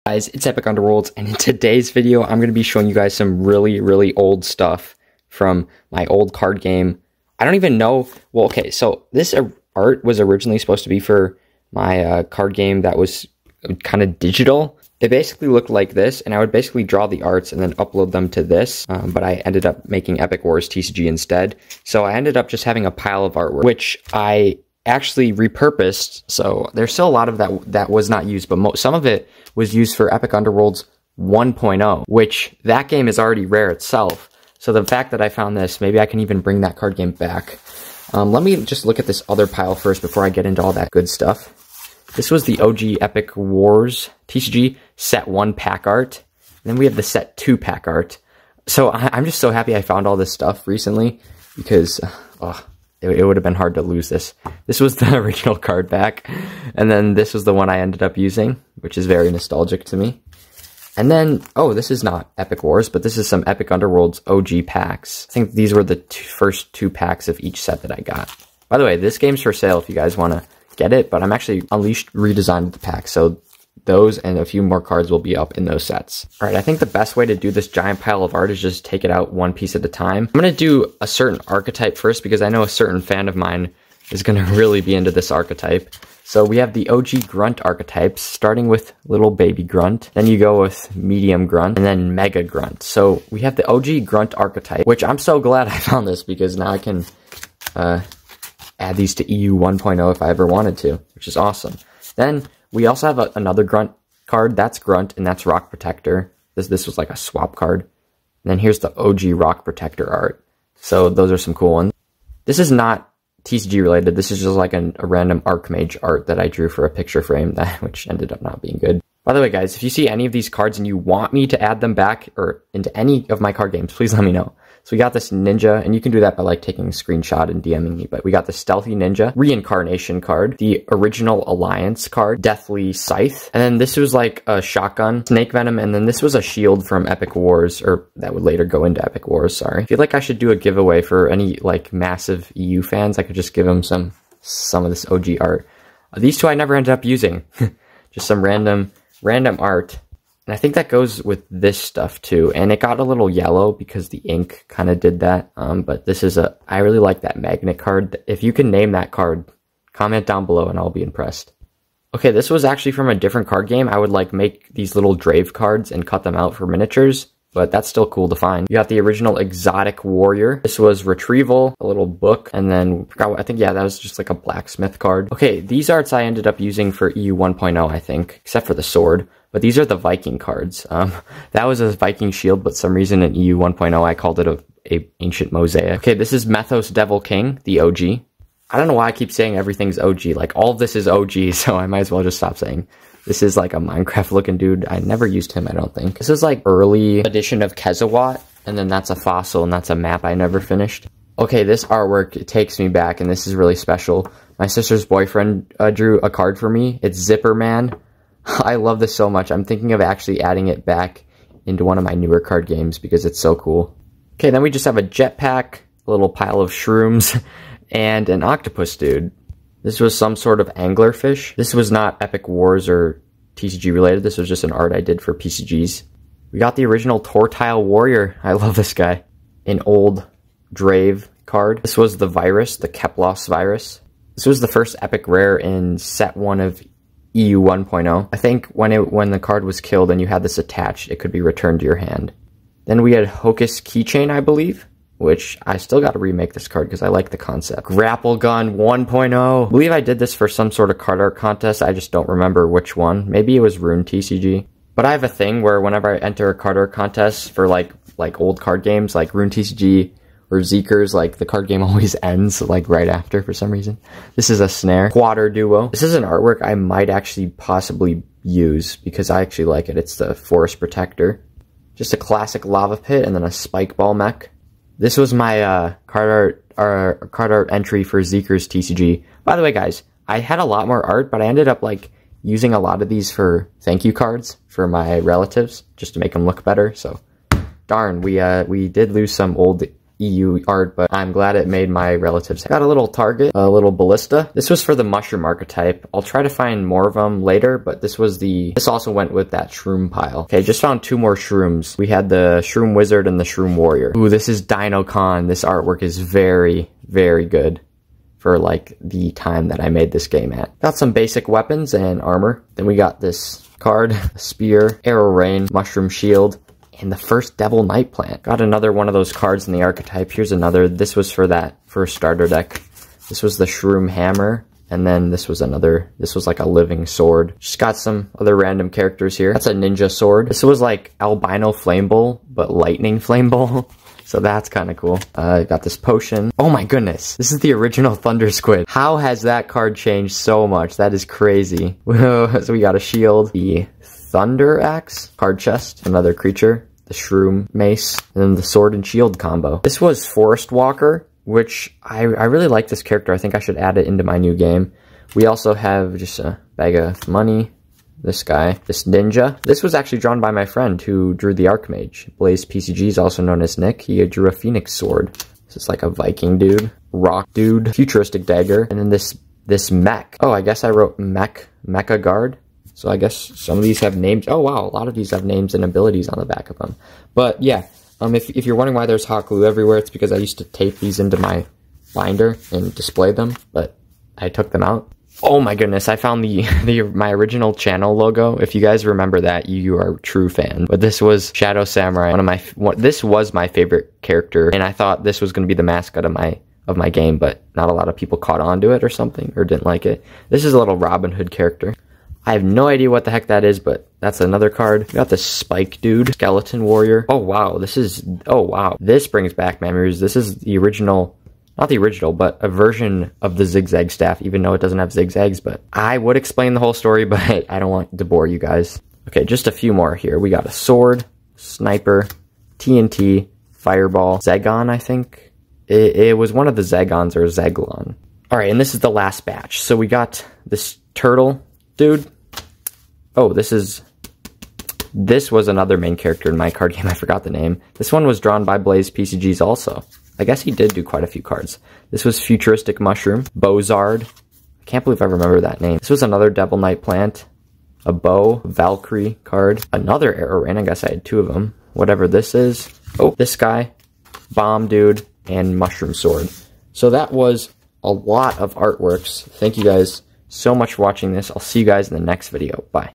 Guys, it's Epic Underworlds, and in today's video, I'm going to be showing you guys some really old stuff from my old card game. I don't even know, well, okay, so this art was originally supposed to be for my card game that was kind of digital. It basically looked like this, and I would basically draw the arts and then upload them to this, but I ended up making Epic Wars TCG instead. So I ended up just having a pile of artwork, which I actually repurposed. So there's still a lot of that was not used, but some of it was used for Epic Underworlds 1.0, which that game is already rare itself. So the fact that I found this, maybe I can even bring that card game back. Let me just look at this other pile first before I get into all that good stuff. This was the OG Epic Wars TCG Set 1 pack art. And then we have the Set 2 pack art. So I'm just so happy I found all this stuff recently because it would have been hard to lose this. This was the original card back. And then this was the one I ended up using, which is very nostalgic to me. And then, oh, this is not Epic Wars, but this is some Epic Underworlds OG packs. I think these were the first 2 packs of each set that I got. By the way, this game's for sale if you guys want to get it, but I'm actually Unleashed redesigned the pack, so those and a few more cards will be up in those sets. All right, I think the best way to do this giant pile of art is just take it out one piece at a time. I'm going to do a certain archetype first because I know a certain fan of mine is going to really be into this archetype. So we have the OG Grunt archetypes, starting with Little Baby Grunt, then you go with Medium Grunt, and then Mega Grunt. So we have the OG Grunt archetype, which I'm so glad I found this because now I can add these to EU 1.0 if I ever wanted to, which is awesome. Then we also have another Grunt card. That's Grunt, and that's Rock Protector. This was like a swap card. And then here's the OG Rock Protector art. So those are some cool ones. This is not TCG related. This is just like a random Archmage art that I drew for a picture frame, which ended up not being good. By the way, guys, if you see any of these cards and you want me to add them back or into any of my card games, please let me know. So we got this Ninja, and you can do that by like taking a screenshot and DMing me, but we got the Stealthy Ninja, Reincarnation card, the Original Alliance card, Deathly Scythe, and then this was like a Shotgun, Snake Venom, and then this was a shield from Epic Wars, or that would later go into Epic Wars, sorry. I feel like I should do a giveaway for any like massive EU fans. I could just give them some of this OG art. These two I never ended up using. Just some random art. And I think that goes with this stuff too. And it got a little yellow because the ink kind of did that. But this is I really like that magnet card. If you can name that card, comment down below and I'll be impressed. Okay, this was actually from a different card game. I would like make these little Drave cards and cut them out for miniatures. But that's still cool to find. You got the original Exotic Warrior. This was Retrieval, a little book, and then I think, yeah, that was just like a blacksmith card. Okay, these arts I ended up using for EU 1.0, I think, except for the sword. But these are the Viking cards. That was a Viking shield, but some reason in EU 1.0 I called it a ancient mosaic. Okay, this is Methos Devil King, the OG. I don't know why I keep saying everything's OG. Like, all of this is OG, so I might as well just stop saying. This is like a Minecraft-looking dude. I never used him, I don't think. This is like early edition of Kezawat, and then that's a fossil, and that's a map I never finished. Okay, this artwork, it takes me back, and this is really special. My sister's boyfriend drew a card for me. It's Zipper Man. I love this so much. I'm thinking of actually adding it back into one of my newer card games because it's so cool. Okay, then we just have a jetpack, a little pile of shrooms, and an octopus dude. This was some sort of anglerfish. This was not Epic Wars or TCG related. This was just an art I did for PCGs. We got the original Tortile Warrior. I love this guy. An old Drave card. This was the virus, the Keplos virus. This was the first epic rare in set 1 of EU 1.0. I think when the card was killed and you had this attached, it could be returned to your hand. Then we had Hocus Keychain, I believe, which I still got to remake this card because I like the concept. Grapple Gun 1.0. I believe I did this for some sort of card art contest. I just don't remember which one. Maybe it was Rune TCG. But I have a thing where whenever I enter a card art contest for like old card games, like Rune TCG or Zeekers, like the card game always ends like right after for some reason. This is a snare. Quader Duo. This is an artwork I might actually possibly use because I actually like it. It's the Forest Protector. Just a classic lava pit and then a spike ball mech. This was my card art entry for Zeekers TCG. By the way, guys, I had a lot more art, but I ended up like using a lot of these for thank you cards for my relatives just to make them look better. So, darn, we did lose some old EU art, but I'm glad it made my relatives. Got a little target, a little ballista. This was for the mushroom archetype. I'll try to find more of them later, but this also went with that shroom pile. Okay, just found 2 more shrooms. We had the shroom wizard and the shroom warrior. Ooh, this is Dino Con. This artwork is very, very good for like the time that I made this game at. Got some basic weapons and armor. Then we got this card, spear, arrow rain, mushroom shield, and the first devil night plant. Got another one of those cards in the archetype. Here's another. This was for that first starter deck. This was the shroom hammer. And then this was like a living sword. Just got some other random characters here. That's a ninja sword. This was like albino flame bowl, but lightning flame bowl. So that's kind of cool. Got this potion. Oh my goodness. This is the original Thunder Squid. How has that card changed so much? That is crazy. So we got a shield, the Thunder Axe, card chest, another creature, the shroom mace, and then the sword and shield combo. This was Forest Walker, which I really like this character. I think I should add it into my new game. We also have just a bag of money. This guy, this ninja. This was actually drawn by my friend who drew the Archmage. Blaze PCGs, also known as Nick. He drew a Phoenix sword. This is like a Viking dude, rock dude, futuristic dagger, and then this mech. Oh, I guess I wrote mecha guard. So I guess some of these have names. Oh wow, a lot of these have names and abilities on the back of them. But yeah, if you're wondering why there's hot glue everywhere, it's because I used to tape these into my binder and display them, but I took them out. Oh my goodness, I found my original channel logo. If you guys remember that, you are a true fan. But this was Shadow Samurai. This was my favorite character, and I thought this was going to be the mascot of my game, but not a lot of people caught on to it or something, or didn't like it. This is a little Robin Hood character. I have no idea what the heck that is, but that's another card. We got this Spike dude, Skeleton Warrior. Oh wow, this brings back memories. This is the original, not the original, but a version of the zigzag staff, even though it doesn't have zigzags, but I would explain the whole story, but I don't want to bore you guys. Okay, just a few more here. We got a sword, sniper, TNT, fireball, Zagon, I think. It was one of the Zagons or Zaglon. All right, and this is the last batch. So we got this turtle dude. Oh, this was another main character in my card game. I forgot the name. This one was drawn by Blaze PCGs also. I guess he did do quite a few cards. This was Futuristic Mushroom, Bozard. I can't believe I remember that name. This was another Devil Knight plant, a bow, Valkyrie card, another Arrow Rain. I guess I had 2 of them. Whatever this is. Oh, this guy, Bomb Dude, and Mushroom Sword. So that was a lot of artworks. Thank you guys so much for watching this. I'll see you guys in the next video. Bye.